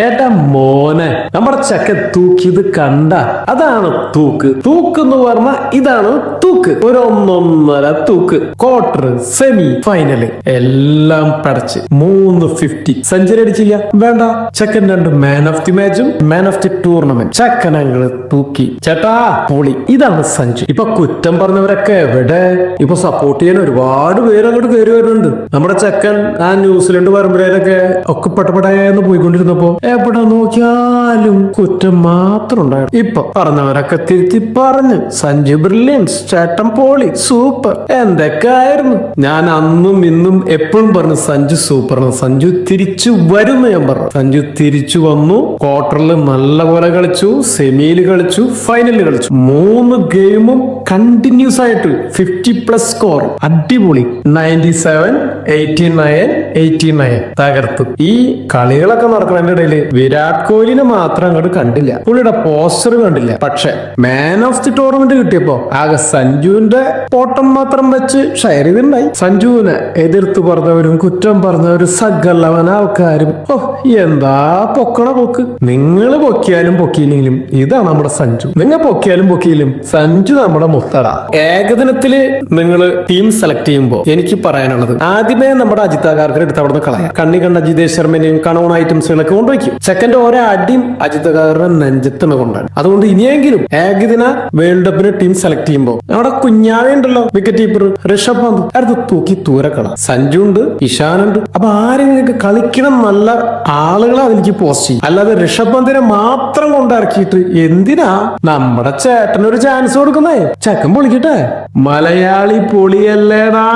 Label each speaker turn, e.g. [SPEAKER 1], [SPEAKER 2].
[SPEAKER 1] ഏട്ടാ മോനെ, നമ്മുടെ ചക്ക തൂക്കിയത് കണ്ട, അതാണ് തൂക്ക്. തൂക്ക് എന്ന് പറഞ്ഞ ഇതാണ് തൂക്ക്. ഒരു ഒന്നൊന്നര തൂക്ക്. ക്വാർട്ടർ, സെമി, ഫൈനല് എല്ലാം പടച്ച് 350 സെഞ്ചുറി അടിച്ചില്ല. വേണ്ട, ചക്കൻ 2 മാൻ ഓഫ് ദി മാച്ചും മാൻ ഓഫ് ദി ടൂർണമെന്റ് ചക്കനങ്ങള് തൂക്കി. ചേട്ടാ പൊളി. ഇതാണ് സഞ്ജു. ഇപ്പൊ കുറ്റം പറഞ്ഞവരൊക്കെ എവിടെ? ഇപ്പൊ സപ്പോർട്ട് ചെയ്യാൻ ഒരുപാട് പേര് അങ്ങോട്ട് കയറി വരുന്നുണ്ട്. നമ്മുടെ ചക്കൻ ആ ന്യൂസിലൻഡ് പരമ്പരയിലൊക്കെ ഒക്കെ പെട്ടപ്പെടാന്ന് പോയിക്കൊണ്ടിരുന്നപ്പോ എവിടെ നോക്കിയാലും കുറ്റം മാത്രം ഉണ്ടായിരുന്നു. ഇപ്പൊ പറഞ്ഞവരൊക്കെ തിരുത്തി പറഞ്ഞു. സഞ്ജു ബ്രില്യൻസ്, ചേട്ടൻ പോളി, സൂപ്പർ എന്തൊക്കെ ആയിരുന്നു. ഞാൻ അന്നും ഇന്നും എപ്പോഴും പറഞ്ഞു സഞ്ജു സൂപ്പർ. സഞ്ജു തിരിച്ചു വരുന്നു. ഞാൻ പറഞ്ഞു സഞ്ജു തിരിച്ചു വന്നു. ക്വാർട്ടറിൽ നല്ല പോലെ കളിച്ചു, സെമിയിൽ കളിച്ചു, ഫൈനലിൽ കളിച്ചു. 3 ഗെയിമും കണ്ടിന്യൂസ് ആയിട്ട് 50+ സ്കോർ. അടിപൊളി. 97, 89, 89 തകർത്തു. ഈ കളികളൊക്കെ നടക്കുന്നതിന്റെ ഇടയിൽ വിരാട് കോഹ്ലിനെ മാത്രം അങ്ങോട്ട് കണ്ടില്ല. പുള്ളിയുടെ പോസ്റ്റർ കണ്ടില്ല. പക്ഷെ മാൻ ഓഫ് ദി ടൂർണമെന്റ് കിട്ടിയപ്പോ ആകെ സഞ്ജുവിന്റെ പോട്ടം മാത്രം വെച്ച് ഷെയർ ചെയ്തിട്ടുണ്ടായി. സഞ്ജുവിനെ എതിർത്ത് പറഞ്ഞവരും കുറ്റം പറഞ്ഞവരും സകലവന ആൾക്കാരും എന്താ പൊക്കണ പോക്ക്. നിങ്ങൾ പൊക്കിയാലും പൊക്കിയില്ലെങ്കിലും ഇതാണ് നമ്മുടെ സഞ്ജു. നിങ്ങൾ പൊക്കിയാലും പൊക്കിയിലും സഞ്ജു നമ്മുടെ മുത്തട. ഏകദിനത്തില് നിങ്ങൾ ടീം സെലക്ട് ചെയ്യുമ്പോ എനിക്ക് പറയാനുള്ളത്, ആദ്യമേ നമ്മുടെ അജിത്താകാർക്ക് എടുത്ത് അവിടെ നിന്ന് കളയാം. കണ്ണി കണ്ട ജിതേഷ് ശർമ്മനെയും കണോൺ ഐറ്റംസുകളൊക്കെ കൊണ്ടുവയ്ക്കും. സെക്കൻഡ് ഓരോ അടിയും അജിത്തകാരുടെ നെഞ്ചത്തിന് കൊണ്ടാണ്. അതുകൊണ്ട് ഇനിയെങ്കിലും ഏകദിന വേൾഡ് കപ്പിന് ടീം സെലക്ട് ചെയ്യുമ്പോ നമ്മുടെ കുഞ്ഞാവയുണ്ടല്ലോ വിക്കറ്റ് കീപ്പർ ഋഷഭ് പന്ത്, അടുത്ത് തൂക്കി തൂരക്കള. സഞ്ജു ഉണ്ട്, ഇഷാനുണ്ട്. അപ്പൊ ആരെങ്കിലും കളിക്കണം നല്ല ആളുകളെ അതിലേക്ക് പോസ്റ്റ് ചെയ്യും. അല്ലാതെ ഋഷഭ് പന്തിനെ മാത്രം കൊണ്ടിറക്കിയിട്ട് എന്തിനാ? നമ്മുടെ ചേട്ടനൊരു ചാൻസ് കൊടുക്കുന്നേ. ചക്കൻ പൊളിക്കട്ടെ. മലയാളി പൊളിയല്ലേടാ.